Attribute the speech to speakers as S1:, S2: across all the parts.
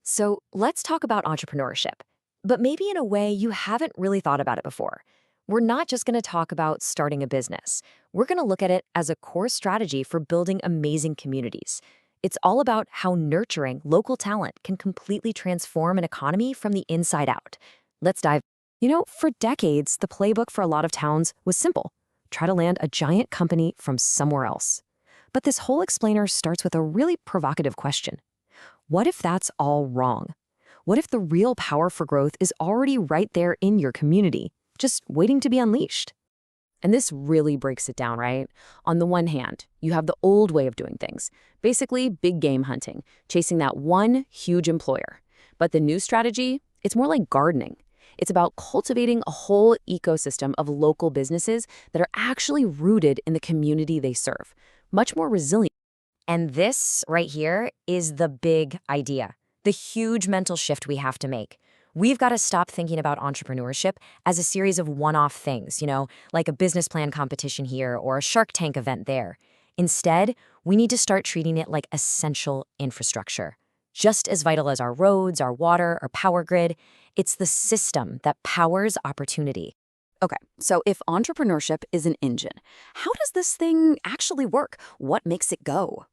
S1: So let's talk about entrepreneurship, but maybe in a way you haven't really thought about it before. We're not just going to talk about starting a business. We're going to look at it as a core strategy for building amazing communities. It's all about how nurturing local talent can completely transform an economy from the inside out. Let's dive. For decades, the playbook for a lot of towns was simple. Try to land a giant company from somewhere else. But this whole explainer starts with a really provocative question. What if that's all wrong? What if the real power for growth is already right there in your community, just waiting to be unleashed? And this really breaks it down, right? On the one hand, you have the old way of doing things, basically big game hunting, chasing that one huge employer. But the new strategy, it's more like gardening. It's about cultivating a whole ecosystem of local businesses that are actually rooted in the community they serve, much more resilient. And this right here is the big idea, the huge mental shift we have to make. We've got to stop thinking about entrepreneurship as a series of one-off things, like a business plan competition here or a Shark Tank event there. Instead, we need to start treating it like essential infrastructure. Just as vital as our roads, our water, our power grid, it's the system that powers opportunity. Okay, so if entrepreneurship is an engine, how does this thing actually work? What makes it go?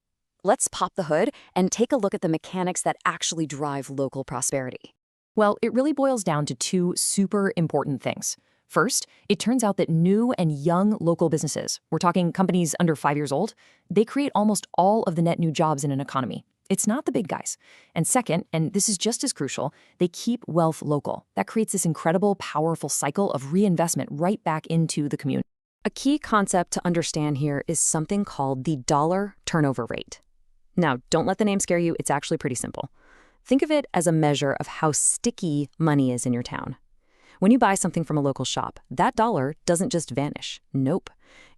S1: Let's pop the hood and take a look at the mechanics that actually drive local prosperity.
S2: Well, it really boils down to two super important things. First, it turns out that new and young local businesses, we're talking companies under 5 years old, they create almost all of the net new jobs in an economy. It's not the big guys. And second, and this is just as crucial, they keep wealth local. That creates this incredible, powerful cycle of reinvestment right back into the community.
S1: A key concept to understand here is something called the dollar turnover rate. Now, don't let the name scare you. It's actually pretty simple. Think of it as a measure of how sticky money is in your town. When you buy something from a local shop, that dollar doesn't just vanish. Nope.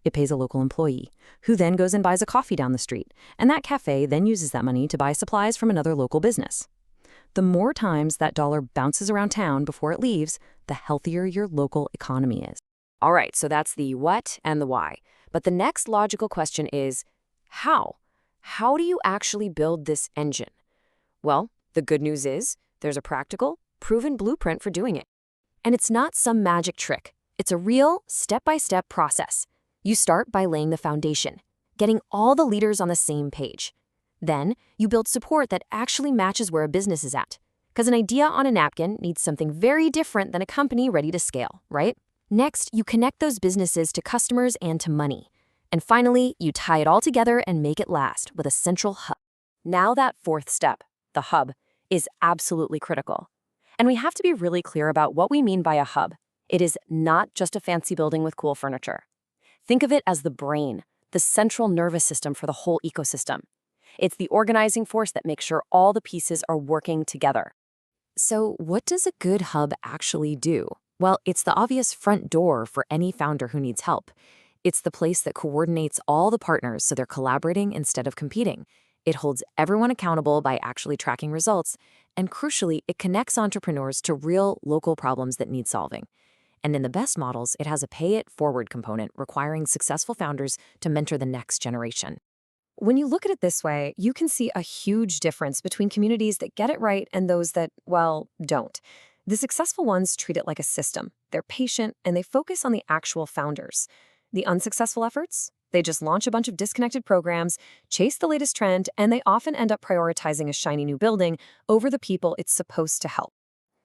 S1: It pays a local employee, who then goes and buys a coffee down the street, and that cafe then uses that money to buy supplies from another local business. The more times that dollar bounces around town before it leaves, the healthier your local economy is. All right, so that's the what and the why. But the next logical question is, how? How do you actually build this engine? Well, the good news is there's a practical, proven blueprint for doing it. And it's not some magic trick. It's a real, step-by-step process. You start by laying the foundation, getting all the leaders on the same page. Then, you build support that actually matches where a business is at. Because an idea on a napkin needs something very different than a company ready to scale, right? Next, you connect those businesses to customers and to money. And finally, you tie it all together and make it last with a central hub. Now that fourth step, the hub, is absolutely critical. And we have to be really clear about what we mean by a hub. It is not just a fancy building with cool furniture. Think of it as the brain, the central nervous system for the whole ecosystem. It's the organizing force that makes sure all the pieces are working together. So what does a good hub actually do? Well, it's the obvious front door for any founder who needs help. It's the place that coordinates all the partners so they're collaborating instead of competing. It holds everyone accountable by actually tracking results. And crucially, it connects entrepreneurs to real local problems that need solving. And in the best models, it has a pay-it-forward component requiring successful founders to mentor the next generation. When you look at it this way, you can see a huge difference between communities that get it right and those that, well, don't. The successful ones treat it like a system. They're patient and they focus on the actual founders. The unsuccessful efforts? They just launch a bunch of disconnected programs, chase the latest trend, and they often end up prioritizing a shiny new building over the people it's supposed to help.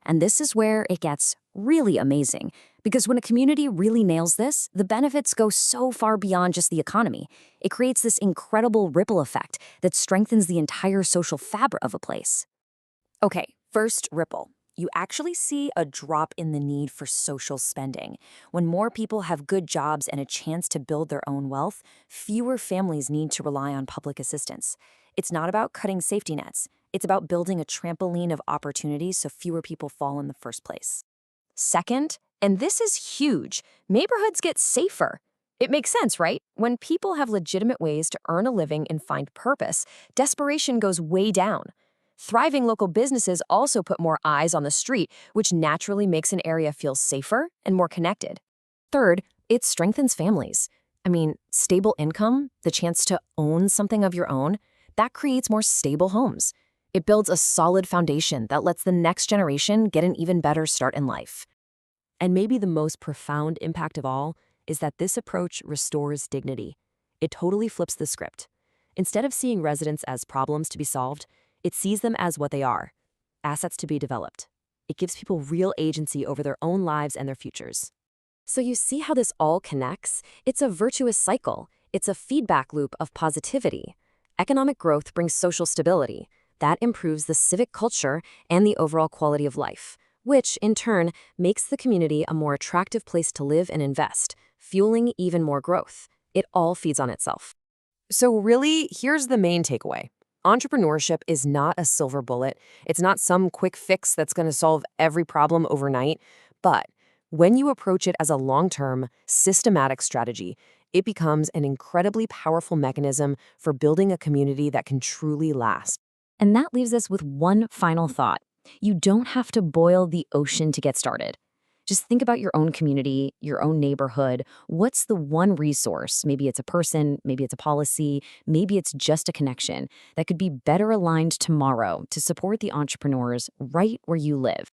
S1: And this is where it gets really amazing, because when a community really nails this, the benefits go so far beyond just the economy. It creates this incredible ripple effect that strengthens the entire social fabric of a place. Okay, first ripple. You actually see a drop in the need for social spending. When more people have good jobs and a chance to build their own wealth, fewer families need to rely on public assistance. It's not about cutting safety nets. It's about building a trampoline of opportunities so fewer people fall in the first place. Second, and this is huge, neighborhoods get safer. It makes sense, right? When people have legitimate ways to earn a living and find purpose, desperation goes way down. Thriving local businesses also put more eyes on the street, which naturally makes an area feel safer and more connected. Third, it strengthens families. Stable income, the chance to own something of your own, that creates more stable homes.
S2: It builds a solid foundation that lets the next generation get an even better start in life.
S1: And maybe the most profound impact of all is that this approach restores dignity. It totally flips the script. Instead of seeing residents as problems to be solved, it sees them as what they are, assets to be developed. It gives people real agency over their own lives and their futures. So you see how this all connects? It's a virtuous cycle. It's a feedback loop of positivity. Economic growth brings social stability. That improves the civic culture and the overall quality of life, which, in turn, makes the community a more attractive place to live and invest, fueling even more growth. It all feeds on itself.
S2: So really, here's the main takeaway. Entrepreneurship is not a silver bullet. It's not some quick fix that's going to solve every problem overnight. But when you approach it as a long-term, systematic strategy, it becomes an incredibly powerful mechanism for building a community that can truly last.
S1: And that leaves us with one final thought. You don't have to boil the ocean to get started. Just think about your own community, your own neighborhood. What's the one resource? Maybe it's a person, maybe it's a policy, maybe it's just a connection that could be better aligned tomorrow to support the entrepreneurs right where you live.